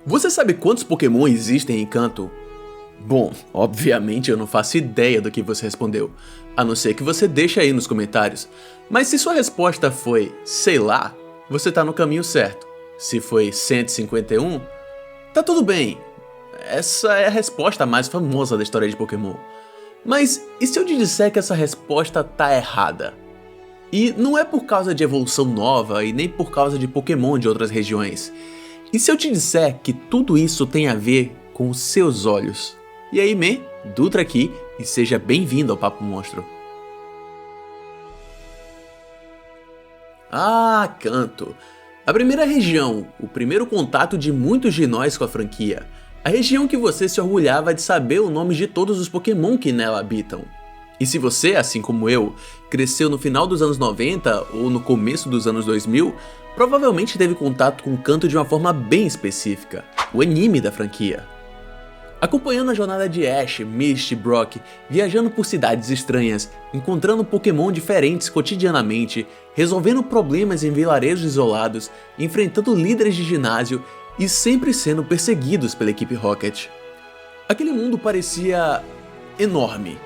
Você sabe quantos Pokémon existem em Kanto? Bom, obviamente eu não faço ideia do que você respondeu, a não ser que você deixe aí nos comentários. Mas se sua resposta foi, sei lá, você tá no caminho certo. Se foi 151, tá tudo bem. Essa é a resposta mais famosa da história de Pokémon. Mas e se eu te disser que essa resposta tá errada? E não é por causa de evolução nova e nem por causa de Pokémon de outras regiões. E se eu te disser que tudo isso tem a ver com os seus olhos? E aí, Dutra aqui, e seja bem-vindo ao Papo Monstro. Ah, Kanto. A primeira região, o primeiro contato de muitos de nós com a franquia. A região que você se orgulhava de saber o nome de todos os Pokémon que nela habitam. E se você, assim como eu, cresceu no final dos anos 90 ou no começo dos anos 2000, provavelmente teve contato com Kanto de uma forma bem específica, o anime da franquia. Acompanhando a jornada de Ash, Misty e Brock, viajando por cidades estranhas, encontrando Pokémon diferentes cotidianamente, resolvendo problemas em vilarejos isolados, enfrentando líderes de ginásio e sempre sendo perseguidos pela equipe Rocket. Aquele mundo parecia enorme.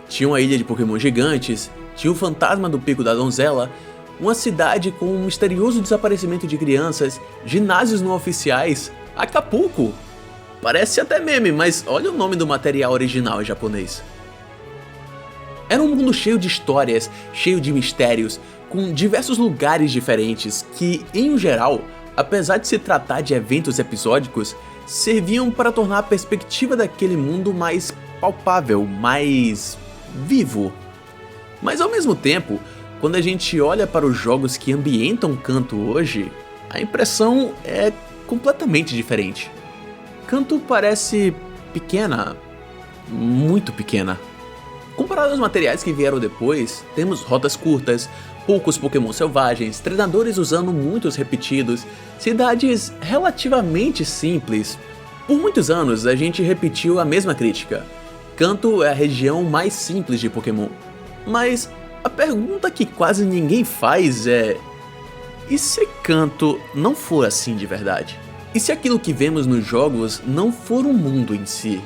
Tinha uma ilha de Pokémon gigantes, tinha o fantasma do Pico da Donzela, uma cidade com um misterioso desaparecimento de crianças, ginásios não oficiais, Acapulco. Parece até meme, mas olha o nome do material original em japonês. Era um mundo cheio de histórias, cheio de mistérios, com diversos lugares diferentes que, em geral, apesar de se tratar de eventos episódicos, serviam para tornar a perspectiva daquele mundo mais palpável, mais vivo. Mas ao mesmo tempo, quando a gente olha para os jogos que ambientam Kanto hoje, a impressão é completamente diferente. Kanto parece pequena, muito pequena. Comparado aos materiais que vieram depois, temos rotas curtas, poucos Pokémon selvagens, treinadores usando muitos repetidos, cidades relativamente simples. Por muitos anos a gente repetiu a mesma crítica. Kanto é a região mais simples de Pokémon. Mas a pergunta que quase ninguém faz é: e se Kanto não for assim de verdade? E se aquilo que vemos nos jogos não for um mundo em si?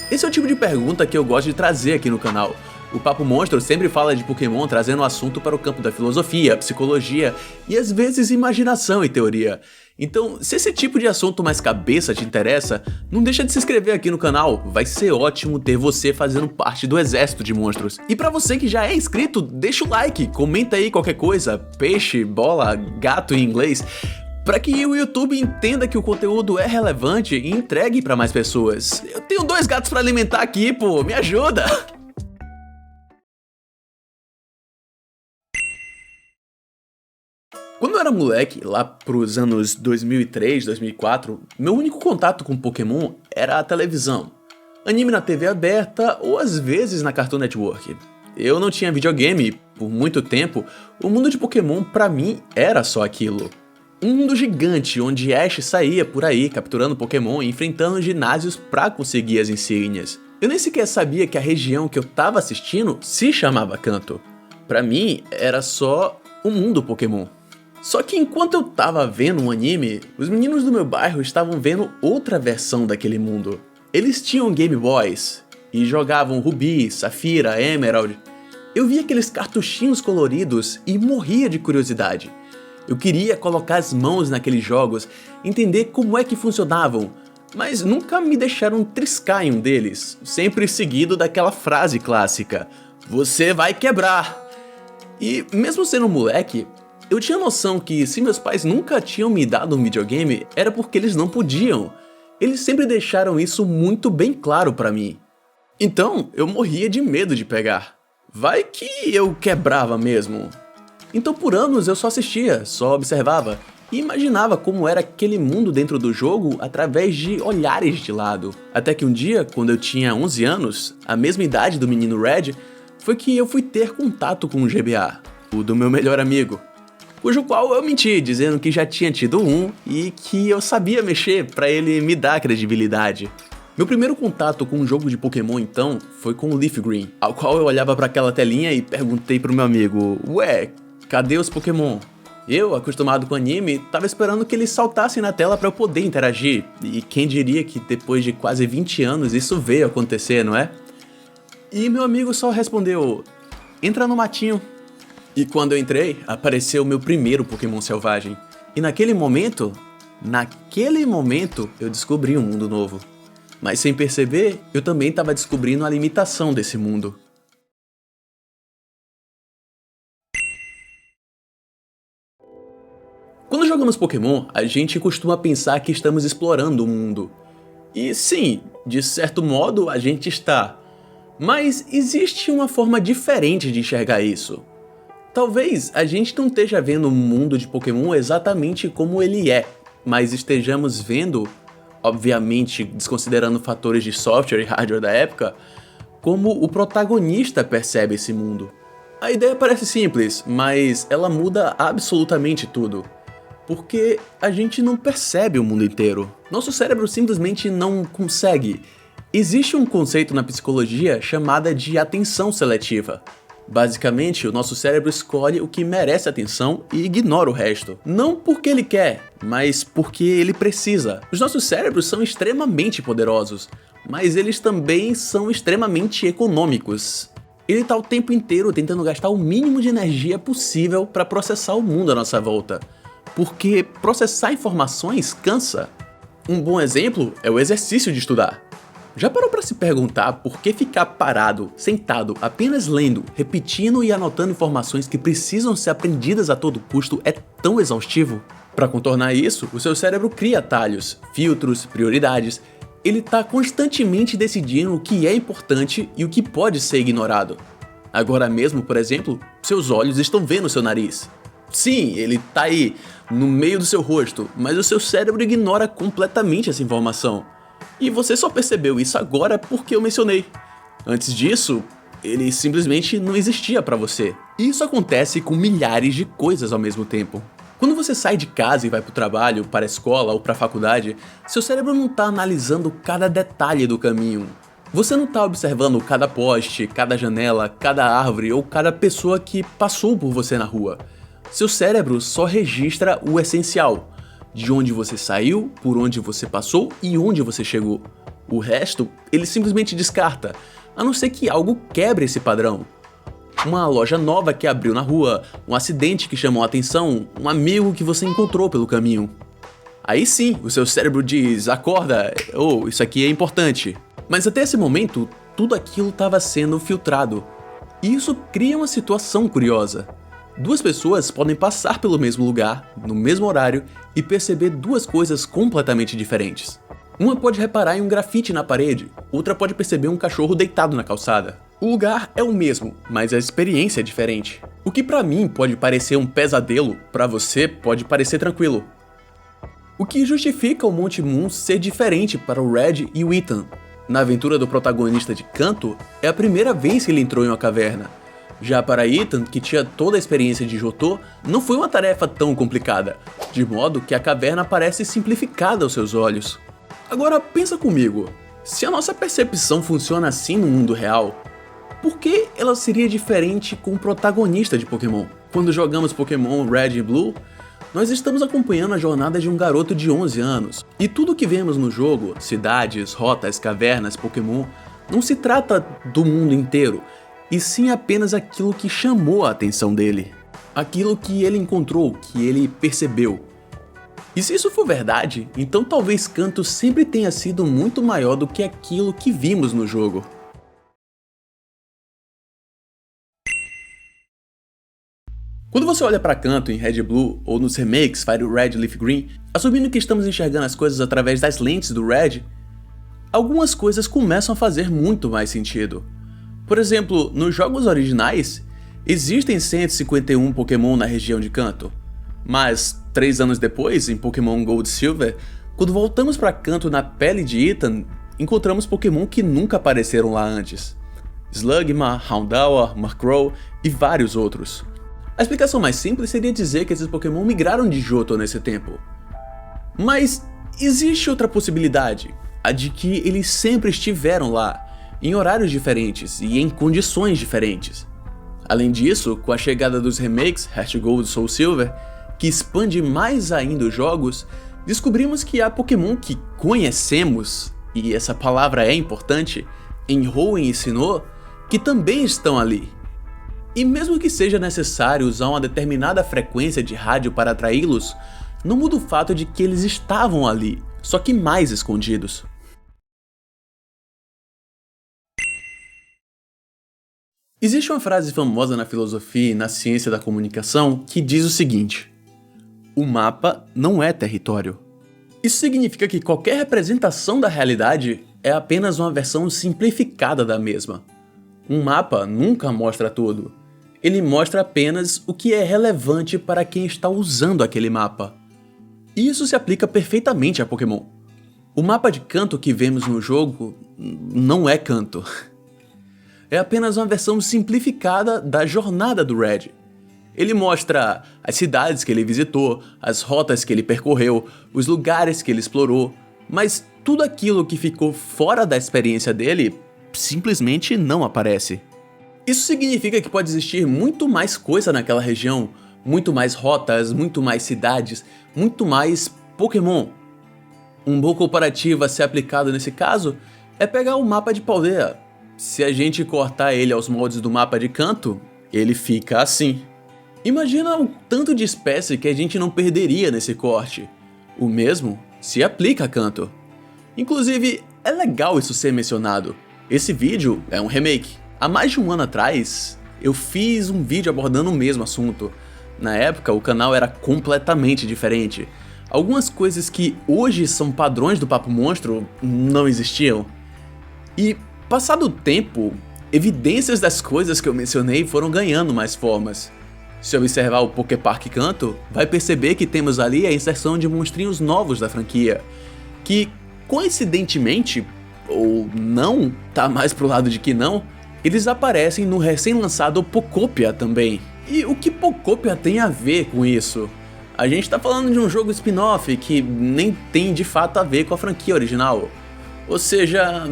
Esse é o tipo de pergunta que eu gosto de trazer aqui no canal. O Papo Monstro sempre fala de Pokémon trazendo o assunto para o campo da filosofia, psicologia e às vezes imaginação e teoria. Então, se esse tipo de assunto mais cabeça te interessa, não deixa de se inscrever aqui no canal, vai ser ótimo ter você fazendo parte do exército de monstros. E pra você que já é inscrito, deixa o like, comenta aí qualquer coisa, peixe, bola, gato em inglês, para que o YouTube entenda que o conteúdo é relevante e entregue para mais pessoas. Eu tenho 2 gatos para alimentar aqui, pô, me ajuda! Quando eu era moleque, lá pros anos 2003, 2004, meu único contato com Pokémon era a televisão. Anime na TV aberta ou às vezes na Cartoon Network. Eu não tinha videogame, por muito tempo, o mundo de Pokémon pra mim era só aquilo. Um mundo gigante onde Ash saía por aí capturando Pokémon e enfrentando ginásios pra conseguir as insígnias. Eu nem sequer sabia que a região que eu tava assistindo se chamava Kanto. Pra mim, era só o mundo Pokémon. Só que enquanto eu tava vendo um anime, os meninos do meu bairro estavam vendo outra versão daquele mundo. Eles tinham Game Boys e jogavam Ruby, Safira, Emerald. Eu via aqueles cartuchinhos coloridos e morria de curiosidade. Eu queria colocar as mãos naqueles jogos, entender como é que funcionavam, mas nunca me deixaram triscar em um deles, sempre seguido daquela frase clássica: "Você vai quebrar!". E mesmo sendo um moleque, eu tinha noção que se meus pais nunca tinham me dado um videogame, era porque eles não podiam. Eles sempre deixaram isso muito bem claro pra mim. Então, eu morria de medo de pegar. Vai que eu quebrava mesmo. Então por anos eu só assistia, só observava e imaginava como era aquele mundo dentro do jogo através de olhares de lado. Até que um dia, quando eu tinha 11 anos, a mesma idade do menino Red, foi que eu fui ter contato com o GBA, o do meu melhor amigo, cujo qual eu menti, dizendo que já tinha tido um e que eu sabia mexer pra ele me dar credibilidade. Meu primeiro contato com um jogo de Pokémon então foi com o Leaf Green, ao qual eu olhava pra aquela telinha e perguntei pro meu amigo: "Ué, cadê os Pokémon?" Eu, acostumado com anime, tava esperando que eles saltassem na tela pra eu poder interagir, e quem diria que depois de quase 20 anos isso veio acontecer, não é? E meu amigo só respondeu: entra no matinho. E quando eu entrei, apareceu o meu primeiro Pokémon selvagem. E naquele momento, eu descobri um mundo novo. Mas sem perceber, eu também estava descobrindo a limitação desse mundo. Quando jogamos Pokémon, a gente costuma pensar que estamos explorando o mundo. E sim, de certo modo a gente está. Mas existe uma forma diferente de enxergar isso. Talvez a gente não esteja vendo o mundo de Pokémon exatamente como ele é, mas estejamos vendo, obviamente desconsiderando fatores de software e hardware da época, como o protagonista percebe esse mundo. A ideia parece simples, mas ela muda absolutamente tudo. Porque a gente não percebe o mundo inteiro. Nosso cérebro simplesmente não consegue. Existe um conceito na psicologia chamada de atenção seletiva. Basicamente, o nosso cérebro escolhe o que merece atenção e ignora o resto. Não porque ele quer, mas porque ele precisa. Os nossos cérebros são extremamente poderosos, mas eles também são extremamente econômicos. Ele está o tempo inteiro tentando gastar o mínimo de energia possível para processar o mundo à nossa volta. Porque processar informações cansa. Um bom exemplo é o exercício de estudar. Já parou para se perguntar por que ficar parado, sentado, apenas lendo, repetindo e anotando informações que precisam ser aprendidas a todo custo é tão exaustivo? Para contornar isso, o seu cérebro cria atalhos, filtros, prioridades. Ele está constantemente decidindo o que é importante e o que pode ser ignorado. Agora mesmo, por exemplo, seus olhos estão vendo seu nariz. Sim, ele tá aí, no meio do seu rosto, mas o seu cérebro ignora completamente essa informação. E você só percebeu isso agora porque eu mencionei. Antes disso, ele simplesmente não existia pra você. E isso acontece com milhares de coisas ao mesmo tempo. Quando você sai de casa e vai pro trabalho, para a escola ou pra faculdade, seu cérebro não tá analisando cada detalhe do caminho. Você não tá observando cada poste, cada janela, cada árvore ou cada pessoa que passou por você na rua. Seu cérebro só registra o essencial, de onde você saiu, por onde você passou e onde você chegou. O resto, ele simplesmente descarta, a não ser que algo quebre esse padrão. Uma loja nova que abriu na rua, um acidente que chamou a atenção, um amigo que você encontrou pelo caminho. Aí sim, o seu cérebro diz: acorda, isso aqui é importante. Mas até esse momento, tudo aquilo estava sendo filtrado. E isso cria uma situação curiosa. Duas pessoas podem passar pelo mesmo lugar, no mesmo horário, e perceber duas coisas completamente diferentes. Uma pode reparar em um grafite na parede, outra pode perceber um cachorro deitado na calçada. O lugar é o mesmo, mas a experiência é diferente. O que pra mim pode parecer um pesadelo, pra você pode parecer tranquilo. O que justifica o Monte Moon ser diferente para o Red e o Ethan. Na aventura do protagonista de Kanto, é a primeira vez que ele entrou em uma caverna. Já para Ethan, que tinha toda a experiência de Johto, não foi uma tarefa tão complicada, de modo que a caverna parece simplificada aos seus olhos. Agora pensa comigo, se a nossa percepção funciona assim no mundo real, por que ela seria diferente com o protagonista de Pokémon? Quando jogamos Pokémon Red e Blue, nós estamos acompanhando a jornada de um garoto de 11 anos, e tudo que vemos no jogo, cidades, rotas, cavernas, Pokémon, não se trata do mundo inteiro, e sim apenas aquilo que chamou a atenção dele. Aquilo que ele encontrou, que ele percebeu. E se isso for verdade, então talvez Kanto sempre tenha sido muito maior do que aquilo que vimos no jogo. Quando você olha para Kanto em Red e Blue ou nos remakes Fire Red e Leaf Green, assumindo que estamos enxergando as coisas através das lentes do Red, algumas coisas começam a fazer muito mais sentido. Por exemplo, nos jogos originais, existem 151 Pokémon na região de Kanto, mas 3 anos depois, em Pokémon Gold e Silver, quando voltamos para Kanto na pele de Ethan, encontramos Pokémon que nunca apareceram lá antes. Slugma, Houndour, Murkrow e vários outros. A explicação mais simples seria dizer que esses Pokémon migraram de Johto nesse tempo. Mas existe outra possibilidade, a de que eles sempre estiveram lá, em horários diferentes e em condições diferentes. Além disso, com a chegada dos remakes Heart Gold e Soul Silver, que expande mais ainda os jogos, descobrimos que há Pokémon que conhecemos, e essa palavra é importante, em Hoenn e Sinnoh, que também estão ali. E mesmo que seja necessário usar uma determinada frequência de rádio para atraí-los, não muda o fato de que eles estavam ali, só que mais escondidos. Existe uma frase famosa na filosofia e na ciência da comunicação que diz o seguinte: o mapa não é território. Isso significa que qualquer representação da realidade é apenas uma versão simplificada da mesma. Um mapa nunca mostra tudo. Ele mostra apenas o que é relevante para quem está usando aquele mapa. E isso se aplica perfeitamente a Pokémon. O mapa de Kanto que vemos no jogo não é Kanto. É apenas uma versão simplificada da jornada do Red. Ele mostra as cidades que ele visitou, as rotas que ele percorreu, os lugares que ele explorou, mas tudo aquilo que ficou fora da experiência dele simplesmente não aparece. Isso significa que pode existir muito mais coisa naquela região, muito mais rotas, muito mais cidades, muito mais Pokémon. Um bom comparativo a ser aplicado nesse caso é pegar o mapa de Paldea. Se a gente cortar ele aos moldes do mapa de Kanto, ele fica assim. Imagina o tanto de espécie que a gente não perderia nesse corte. O mesmo se aplica a Kanto. Inclusive, é legal isso ser mencionado. Esse vídeo é um remake. Há mais de um ano atrás, eu fiz um vídeo abordando o mesmo assunto. Na época, o canal era completamente diferente. Algumas coisas que hoje são padrões do Papo Monstro não existiam. E, passado o tempo, evidências das coisas que eu mencionei foram ganhando mais formas. Se observar o Poképark Kanto, vai perceber que temos ali a inserção de monstrinhos novos da franquia, que, coincidentemente, ou não, tá mais pro lado de que não, eles aparecem no recém-lançado Pokopia também. E o que Pokopia tem a ver com isso? A gente tá falando de um jogo spin-off que nem tem de fato a ver com a franquia original. Ou seja,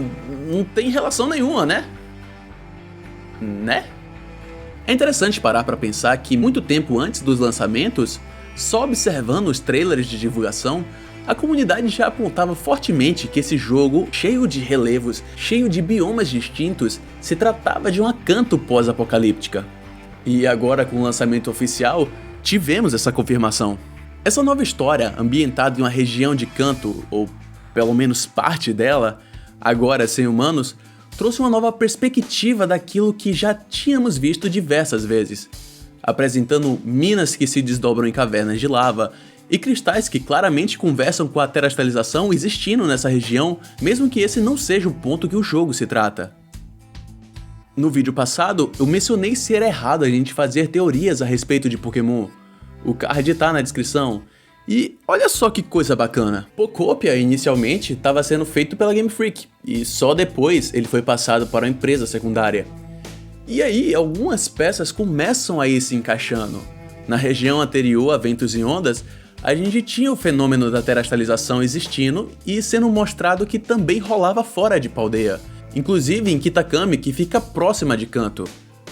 não tem relação nenhuma, né? É interessante parar pra pensar que muito tempo antes dos lançamentos, só observando os trailers de divulgação, a comunidade já apontava fortemente que esse jogo, cheio de relevos, cheio de biomas distintos, se tratava de uma Kanto pós-apocalíptica. E agora, com o lançamento oficial, tivemos essa confirmação. Essa nova história, ambientada em uma região de Kanto, ou pelo menos parte dela, agora sem humanos, trouxe uma nova perspectiva daquilo que já tínhamos visto diversas vezes, apresentando minas que se desdobram em cavernas de lava, e cristais que claramente conversam com a terastalização existindo nessa região, mesmo que esse não seja o ponto que o jogo se trata. No vídeo passado, eu mencionei ser errado a gente fazer teorias a respeito de Pokémon. O card tá na descrição. E olha só que coisa bacana. Pokopia inicialmente estava sendo feito pela Game Freak, e só depois ele foi passado para uma empresa secundária. E aí algumas peças começam a ir se encaixando. Na região anterior a Ventos e Ondas, a gente tinha o fenômeno da terastalização existindo e sendo mostrado que também rolava fora de Paldea, inclusive em Kitakami, que fica próxima de Kanto.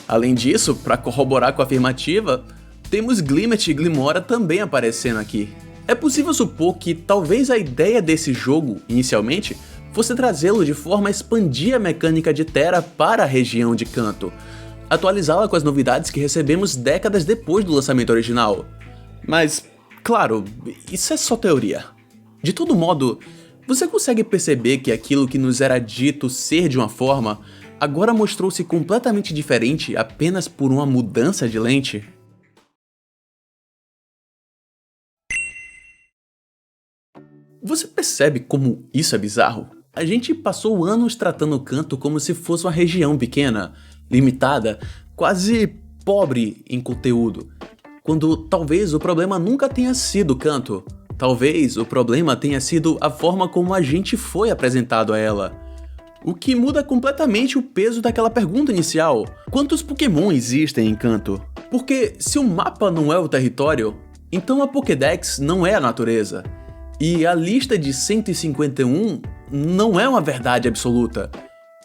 Além disso, para corroborar com a afirmativa, temos Glimmet e Glimmora também aparecendo aqui. É possível supor que talvez a ideia desse jogo, inicialmente, fosse trazê-lo de forma a expandir a mecânica de Terra para a região de Kanto, atualizá-la com as novidades que recebemos décadas depois do lançamento original. Mas, claro, isso é só teoria. De todo modo, você consegue perceber que aquilo que nos era dito ser de uma forma, agora mostrou-se completamente diferente apenas por uma mudança de lente? Você percebe como isso é bizarro? A gente passou anos tratando Kanto como se fosse uma região pequena, limitada, quase pobre em conteúdo, quando talvez o problema nunca tenha sido Kanto. Talvez o problema tenha sido a forma como a gente foi apresentado a ela. O que muda completamente o peso daquela pergunta inicial: quantos Pokémon existem em Kanto? Porque se o mapa não é o território, então a Pokédex não é a natureza. E a lista de 151 não é uma verdade absoluta,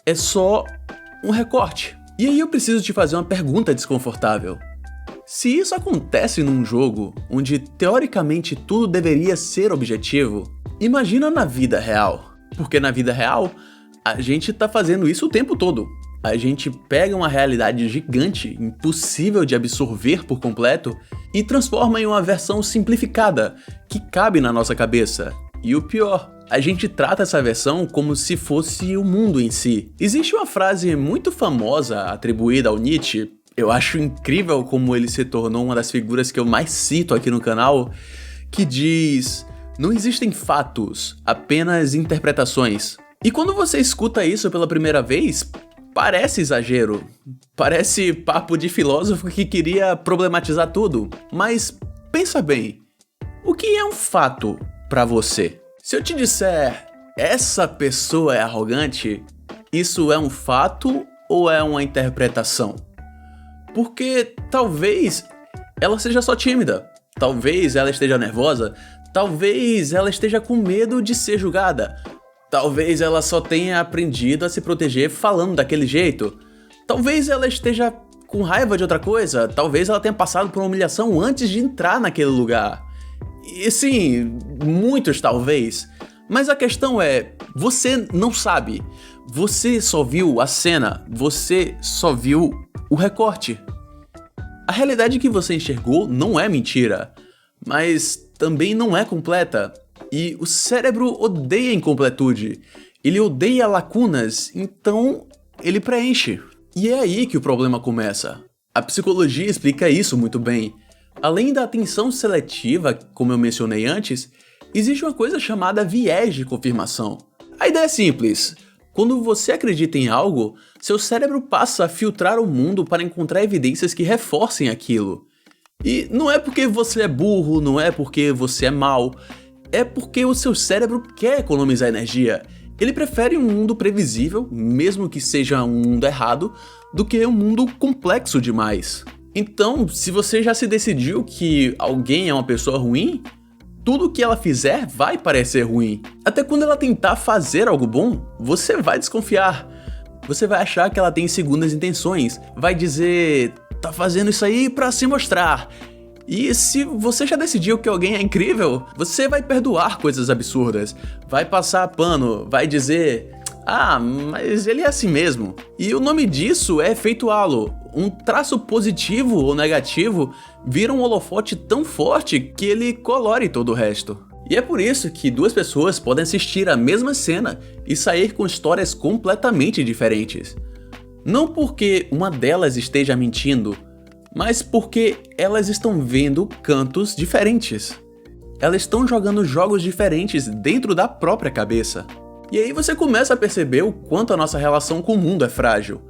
é só um recorte. E aí eu preciso te fazer uma pergunta desconfortável. Se isso acontece num jogo onde teoricamente tudo deveria ser objetivo, imagina na vida real. Porque na vida real, a gente tá fazendo isso o tempo todo. A gente pega uma realidade gigante, impossível de absorver por completo, e transforma em uma versão simplificada, que cabe na nossa cabeça. E o pior, a gente trata essa versão como se fosse o mundo em si. Existe uma frase muito famosa atribuída ao Nietzsche. Eu acho incrível como ele se tornou uma das figuras que eu mais cito aqui no canal, que diz: não existem fatos, apenas interpretações. E quando você escuta isso pela primeira vez, parece exagero, parece papo de filósofo que queria problematizar tudo. Mas pensa bem, o que é um fato pra você? Se eu te disser, essa pessoa é arrogante, isso é um fato ou é uma interpretação? Porque talvez ela seja só tímida, talvez ela esteja nervosa, talvez ela esteja com medo de ser julgada, talvez ela só tenha aprendido a se proteger falando daquele jeito, talvez ela esteja com raiva de outra coisa, talvez ela tenha passado por uma humilhação antes de entrar naquele lugar. E sim, muitos talvez. Mas a questão é, você não sabe. Você só viu a cena, você só viu o recorte. A realidade que você enxergou não é mentira, mas também não é completa. E o cérebro odeia incompletude. Ele odeia lacunas, então ele preenche. E é aí que o problema começa. A psicologia explica isso muito bem. Além da atenção seletiva, como eu mencionei antes, existe uma coisa chamada viés de confirmação. A ideia é simples. Quando você acredita em algo, seu cérebro passa a filtrar o mundo para encontrar evidências que reforcem aquilo. E não é porque você é burro, não é porque você é mau, é porque o seu cérebro quer economizar energia. Ele prefere um mundo previsível, mesmo que seja um mundo errado, do que um mundo complexo demais. Então, se você já se decidiu que alguém é uma pessoa ruim, tudo que ela fizer vai parecer ruim. Até quando ela tentar fazer algo bom, você vai desconfiar. Você vai achar que ela tem segundas intenções, vai dizer, tá fazendo isso aí pra se mostrar. E se você já decidiu que alguém é incrível, você vai perdoar coisas absurdas, vai passar pano, vai dizer, ah, mas ele é assim mesmo. E o nome disso é efeito halo. Um traço positivo ou negativo vira um holofote tão forte que ele colore todo o resto. E é por isso que duas pessoas podem assistir a mesma cena e sair com histórias completamente diferentes. Não porque uma delas esteja mentindo, mas porque elas estão vendo cantos diferentes. Elas estão jogando jogos diferentes dentro da própria cabeça. E aí você começa a perceber o quanto a nossa relação com o mundo é frágil.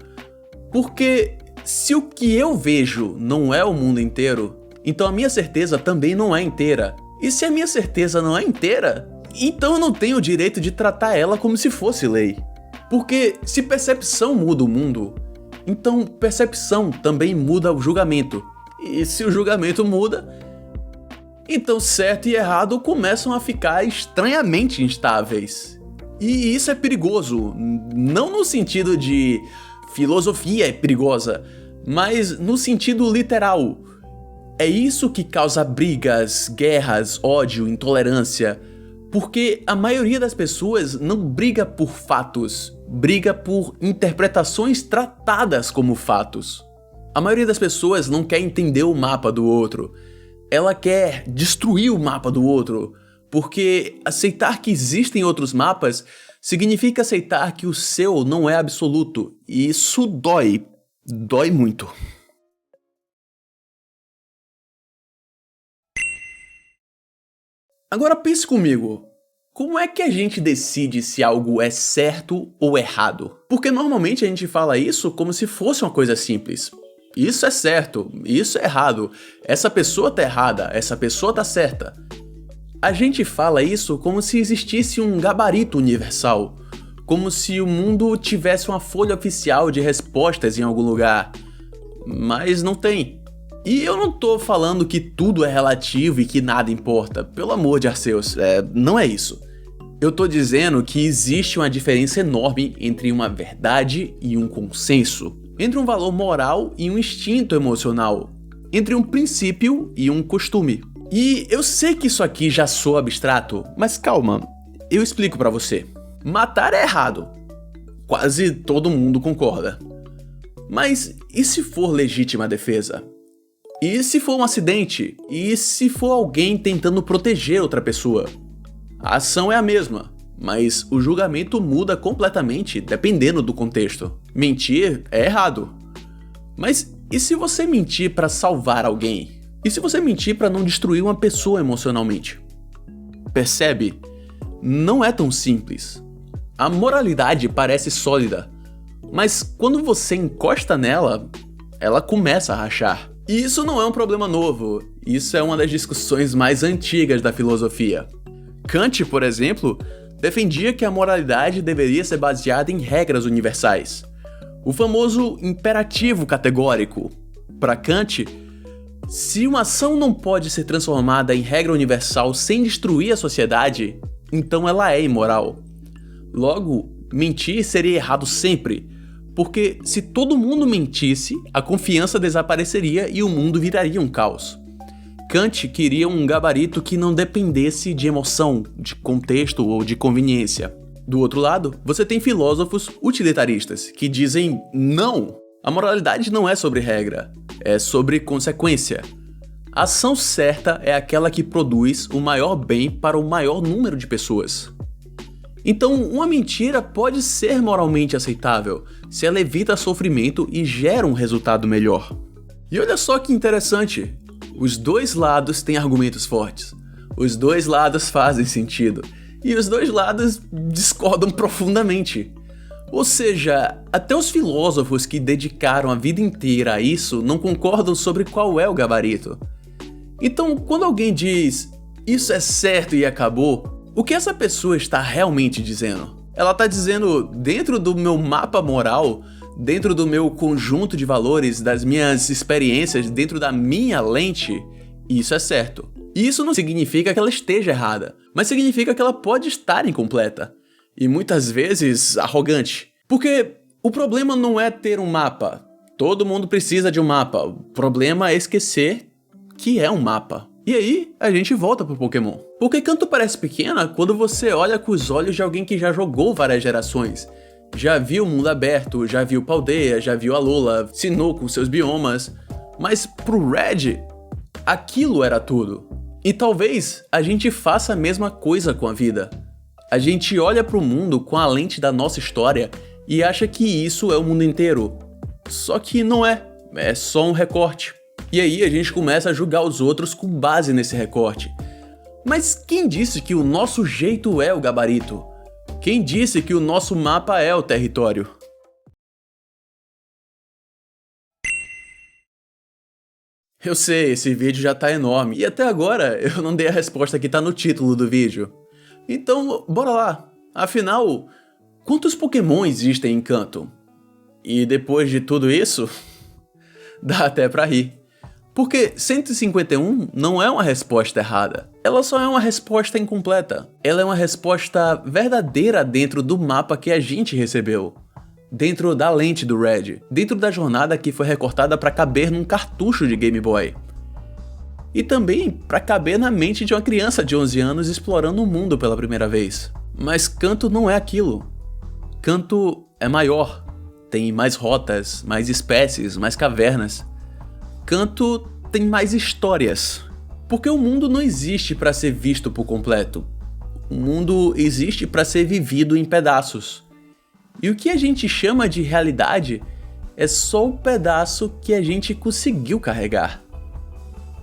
Porque se o que eu vejo não é o mundo inteiro, então a minha certeza também não é inteira. E se a minha certeza não é inteira, então eu não tenho o direito de tratar ela como se fosse lei. Porque se percepção muda o mundo, então percepção também muda o julgamento. E se o julgamento muda, então certo e errado começam a ficar estranhamente instáveis. E isso é perigoso, não no sentido de filosofia é perigosa, mas no sentido literal. É isso que causa brigas, guerras, ódio, intolerância, porque a maioria das pessoas não briga por fatos, briga por interpretações tratadas como fatos. A maioria das pessoas não quer entender o mapa do outro, ela quer destruir o mapa do outro, porque aceitar que existem outros mapas significa aceitar que o seu não é absoluto, e isso dói muito. Agora pense comigo, como é que a gente decide se algo é certo ou errado? Porque normalmente a gente fala isso como se fosse uma coisa simples. Isso é certo, isso é errado, essa pessoa tá errada, essa pessoa tá certa. A gente fala isso como se existisse um gabarito universal, como se o mundo tivesse uma folha oficial de respostas em algum lugar, mas não tem. E eu não tô falando que tudo é relativo e que nada importa, pelo amor de Arceus, não é isso. Eu tô dizendo que existe uma diferença enorme entre uma verdade e um consenso, entre um valor moral e um instinto emocional. entre um princípio e um costume. E eu sei que isso aqui já soa abstrato, mas calma, eu explico pra você. Matar é errado. Quase todo mundo concorda. Mas e se for legítima defesa? E se for um acidente? E se for alguém tentando proteger outra pessoa? A ação é a mesma, mas o julgamento muda completamente dependendo do contexto. Mentir é errado. Mas e se você mentir pra salvar alguém? E se você mentir pra não destruir uma pessoa emocionalmente? Percebe? Não é tão simples. A moralidade parece sólida, mas quando você encosta nela, ela começa a rachar. E isso não é um problema novo, isso é uma das discussões mais antigas da filosofia. Kant, por exemplo, defendia que a moralidade deveria ser baseada em regras universais. O famoso imperativo categórico. Para Kant, se uma ação não pode ser transformada em regra universal sem destruir a sociedade, então ela é imoral. Logo, mentir seria errado sempre, porque se todo mundo mentisse, a confiança desapareceria e o mundo viraria um caos. Kant queria um gabarito que não dependesse de emoção, de contexto ou de conveniência. Do outro lado, você tem filósofos utilitaristas que dizem não, a moralidade não é sobre regra, é sobre consequência. A ação certa é aquela que produz o maior bem para o maior número de pessoas. Então, uma mentira pode ser moralmente aceitável se ela evita sofrimento e gera um resultado melhor. E olha só que interessante, os dois lados têm argumentos fortes, os dois lados fazem sentido, e os dois lados discordam profundamente. Ou seja, até os filósofos que dedicaram a vida inteira a isso não concordam sobre qual é o gabarito. Então, quando alguém diz, isso é certo e acabou, o que essa pessoa está realmente dizendo? Ela está dizendo, dentro do meu mapa moral, dentro do meu conjunto de valores, das minhas experiências, dentro da minha lente, isso é certo. E isso não significa que ela esteja errada, mas significa que ela pode estar incompleta. E muitas vezes arrogante. Porque o problema não é ter um mapa. Todo mundo precisa de um mapa. O problema é esquecer que é um mapa. E aí, a gente volta pro Pokémon. Porque Kanto parece pequena quando você olha com os olhos de alguém que já jogou várias gerações. Já viu o mundo aberto, já viu Paldea, já viu Alola, Sinnoh com seus biomas. Mas pro Red, aquilo era tudo. E talvez a gente faça a mesma coisa com a vida. A gente olha pro mundo com a lente da nossa história e acha que isso é o mundo inteiro. Só que não é, é só um recorte. E aí a gente começa a julgar os outros com base nesse recorte. Mas quem disse que o nosso jeito é o gabarito? Quem disse que o nosso mapa é o território? Eu sei, esse vídeo já tá enorme, e até agora eu não dei a resposta que tá no título do vídeo. Então, bora lá. Afinal, quantos Pokémon existem em Kanto? E depois de tudo isso, dá até pra rir. Porque 151 não é uma resposta errada. Ela só é uma resposta incompleta. Ela é uma resposta verdadeira dentro do mapa que a gente recebeu. Dentro da lente do Red. Dentro da jornada que foi recortada para caber num cartucho de Game Boy. E também para caber na mente de uma criança de 11 anos explorando o mundo pela primeira vez. Mas Kanto não é aquilo. Kanto é maior. Tem mais rotas, mais espécies, mais cavernas. Kanto tem mais histórias. Porque o mundo não existe para ser visto por completo. O mundo existe para ser vivido em pedaços. E o que a gente chama de realidade é só o pedaço que a gente conseguiu carregar.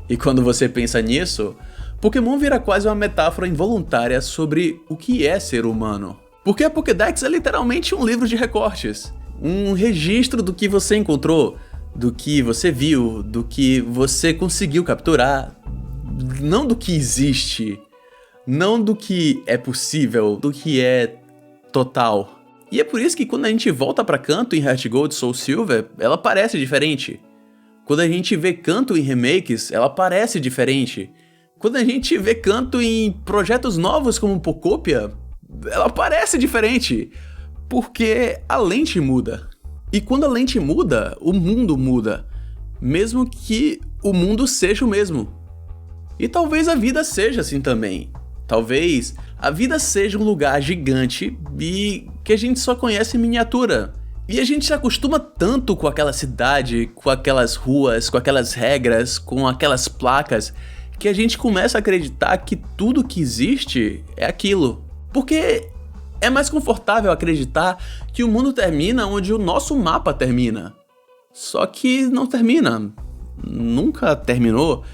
E quando você pensa nisso, Pokémon vira quase uma metáfora involuntária sobre o que é ser humano. Porque a Pokédex é literalmente um livro de recortes. Um registro do que você encontrou, do que você viu, do que você conseguiu capturar, não do que existe, não do que é possível, do que é total. E é por isso que quando a gente volta pra Kanto em Heart Gold Soul Silver, ela parece diferente. Quando a gente vê Kanto em remakes, ela parece diferente. Quando a gente vê Kanto em projetos novos como Pocopia, ela parece diferente. Porque a lente muda. E quando a lente muda, o mundo muda. Mesmo que o mundo seja o mesmo. E talvez a vida seja assim também. Talvez a vida seja um lugar gigante e que a gente só conhece em miniatura. E a gente se acostuma tanto com aquela cidade, com aquelas ruas, com aquelas regras, com aquelas placas, que a gente começa a acreditar que tudo que existe é aquilo. Porque é mais confortável acreditar que o mundo termina onde o nosso mapa termina. Só que não termina. Nunca terminou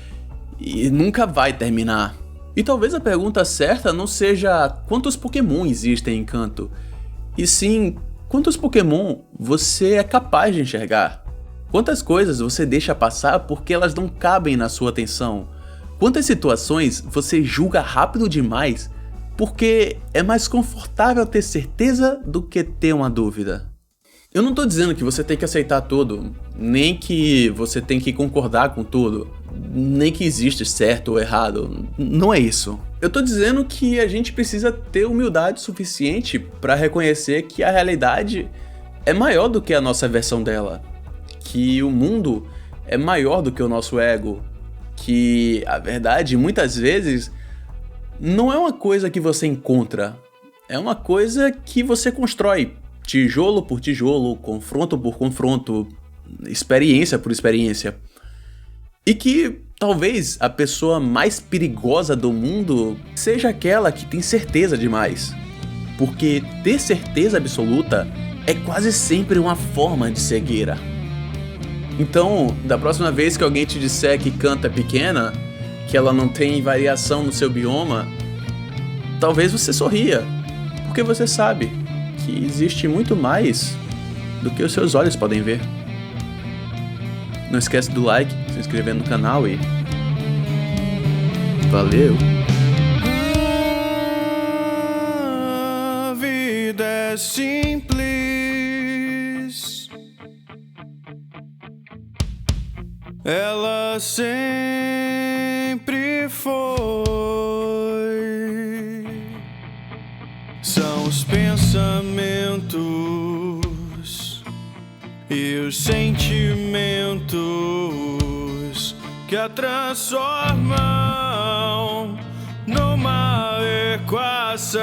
e nunca vai terminar. E talvez a pergunta certa não seja quantos Pokémon existem em Kanto, e sim quantos Pokémon você é capaz de enxergar. Quantas coisas você deixa passar porque elas não cabem na sua atenção. Quantas situações você julga rápido demais porque é mais confortável ter certeza do que ter uma dúvida. Eu não tô dizendo que você tem que aceitar tudo, nem que você tem que concordar com tudo, nem que existe certo ou errado, não é isso. Eu tô dizendo que a gente precisa ter humildade suficiente para reconhecer que a realidade é maior do que a nossa versão dela, que o mundo é maior do que o nosso ego, que a verdade muitas vezes não é uma coisa que você encontra, é uma coisa que você constrói. Tijolo por tijolo, confronto por confronto, experiência por experiência. E que talvez a pessoa mais perigosa do mundo seja aquela que tem certeza demais. Porque ter certeza absoluta é quase sempre uma forma de cegueira. Então, da próxima vez que alguém te disser que Kanto é pequena, que ela não tem variação no seu bioma, talvez você sorria, porque você sabe que existe muito mais do que os seus olhos podem ver. Não esquece do like, se inscrever no canal e... valeu! A vida é simples, ela sempre foi. São os pensamentos e os sentimentos que a transformam numa equação.